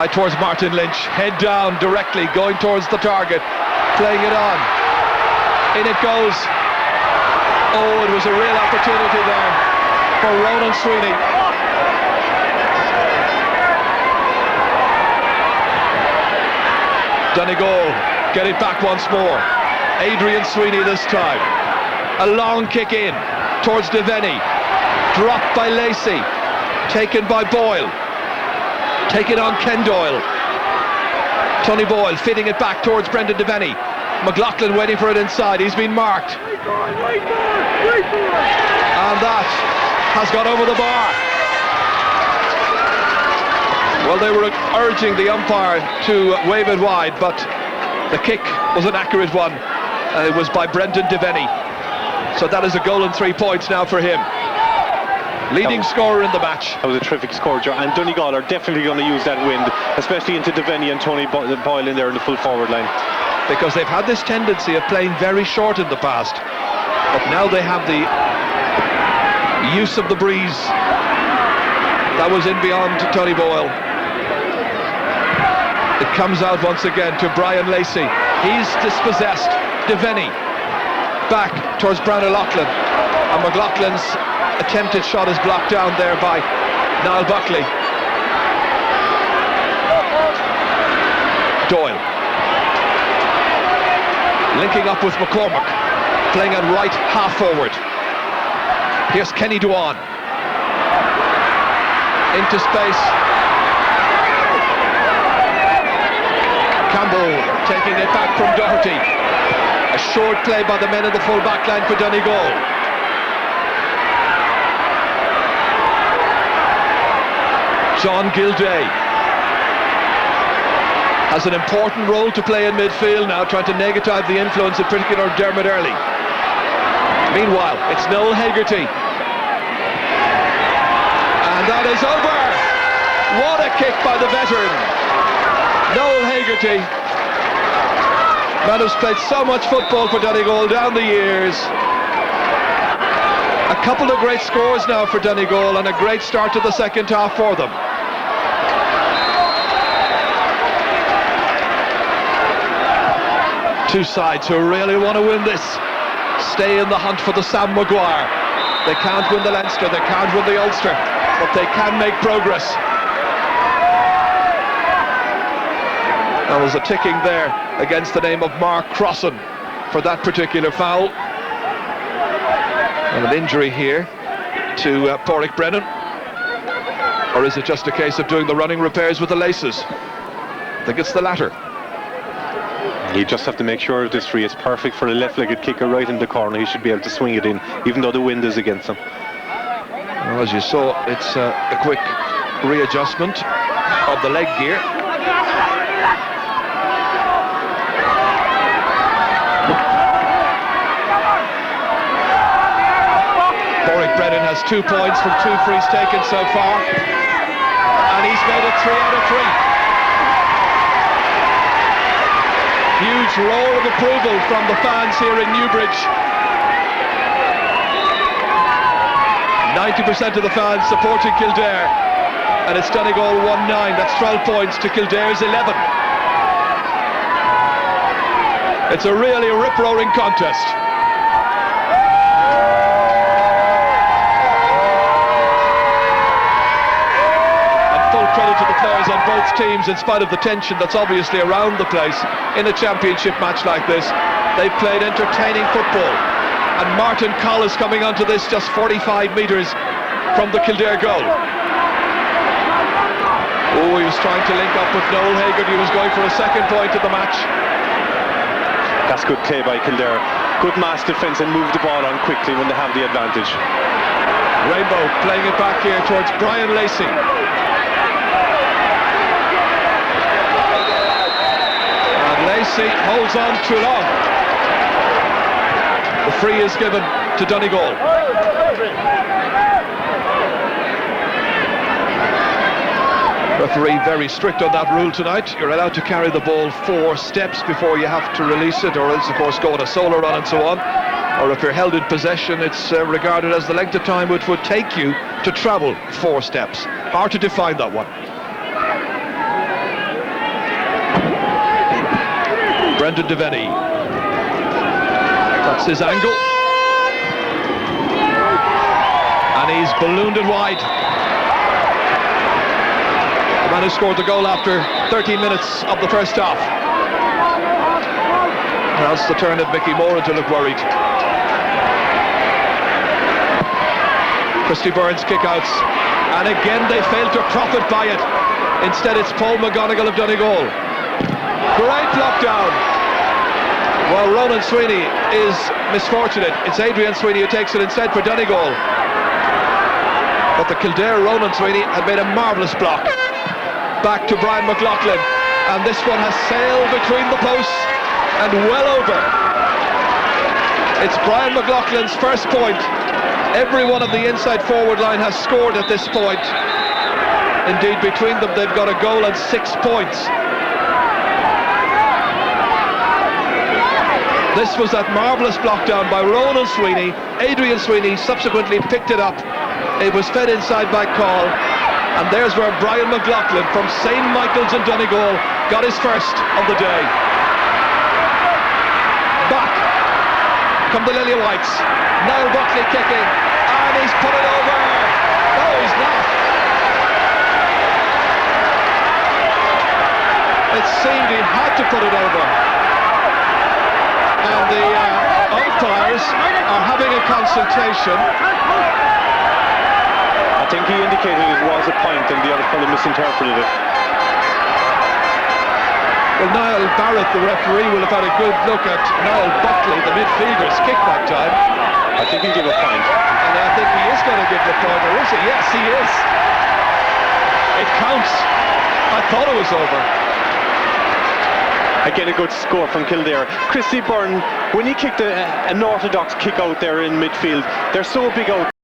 Towards Martin Lynch, head down directly, going towards the target, playing it on. In it goes. Oh, it was a real opportunity there for Ronan Sweeney. Donegal get it back once more. Adrian Sweeney this time. A long kick in towards Devaney. Dropped by Lacey. Taken by Boyle. Taken on Ken Doyle. Tony Boyle fitting it back towards Brendan Devaney. McLaughlin waiting for it inside. He's been marked. And that has got over the bar. Well, they were urging the umpire to wave it wide, but the kick was an accurate one. It was by Brendan Devaney. So that is a goal and 3 points now for him. Leading scorer in the match. That was a terrific score, Joe. And Donegal are definitely going to use that wind, especially into Devaney and Tony Boyle in there in the full forward line. Because they've had this tendency of playing very short in the past. But now they have the use of the breeze. That was in beyond Tony Boyle. It comes out once again to Brian Lacey. He's dispossessed. Devaney back towards Brian O'Loughlin. And McLaughlin's attempted shot is blocked down there by Niall Buckley. Doyle linking up with McCormack, playing at right half forward. Here's Kenny Dwan into space. Campbell taking it back from Doherty. A short play by the men in the full back line for Donegal. John Kildare has an important role to play in midfield now, trying to negative the influence in particular of Dermot Early. Meanwhile, it's Noel Hegarty. And that is over! What a kick by the veteran! Noel Hegarty, man who's played so much football for Donegal down the years. A couple of great scores now for Donegal and a great start to the second half for them. Two sides who really want to win this stay in the hunt for the Sam Maguire. They can't win the Leinster, they can't win the Ulster, but they can make progress. There was a ticking there against the name of Mark Crossan for that particular foul. And an injury here to Pádraig Brennan. Or is it just a case of doing the running repairs with the laces? I think it's the latter. You just have to make sure this free is perfect for a left-legged kicker right in the corner. He should be able to swing it in, even though the wind is against him. Well, as you saw, it's a quick readjustment of the leg gear. Pádraig Brennan has 2 points from 2 frees taken so far, and he's made it 3 out of 3. Huge roar of approval from the fans here in Newbridge. 90% of the fans supporting Kildare, and it's Donegal 1-9. That's 12 points to Kildare's 11. It's a really rip-roaring contest. Credit to the players on both teams, in spite of the tension that's obviously around the place in a championship match like this. They've played entertaining football, and Martin Coll is coming onto this just 45 metres from the Kildare goal. Oh, he was trying to link up with Noel Hegarty. He was going for a second point of the match. That's good play by Kildare. Good mass defence and move the ball on quickly when they have the advantage. Rainbow playing it back here towards Brian Lacey. Lacey holds on too long. The free is given to Donegal. Referee very strict on that rule tonight. You're allowed to carry the ball 4 steps before you have to release it, or else of course go on a solo run and so on. Or if you're held in possession, it's regarded as the length of time it would take you to travel 4 steps. Hard to define that one. Brendan Devaney. That's his angle. And he's ballooned it wide. The man who scored the goal after 13 minutes of the first half. That's the turn of Mickey Moran to look worried. Christy Burns kickouts, and again they fail to profit by it. Instead it's Paul McGonigal of Donegal. Great lockdown. Well, Ronan Sweeney is misfortunate. It's Adrian Sweeney who takes it instead for Donegal. But the Kildare Ronan Sweeney had made a marvellous block. Back to Brian McLaughlin, and this one has sailed between the posts and well over. It's Brian McLaughlin's first point. Everyone on the inside forward line has scored at this point. Indeed, between them they've got a goal and 6 points. This was that marvellous block down by Ronan Sweeney. Adrian Sweeney subsequently picked it up. It was fed inside by Call, and there's where Brian McLaughlin from St. Michael's in Donegal got his first of the day. Back come the Lily Whites. Niall Buckley kicking, and he's put it over. No, he's not. It seemed he had to put it over. And the umpires are having a consultation. I think he indicated it was a point and the other fellow misinterpreted it. Well, Niall Barrett, the referee, will have had a good look at Niall Buckley, the midfielder's kick that time. I think he'll give a point. And I think he is going to give the point, or is he? Yes, he is. It counts. I thought it was over. Again, a good score from Kildare. Christy Byrne, when he kicked an orthodox kick out there in midfield, they're so big out.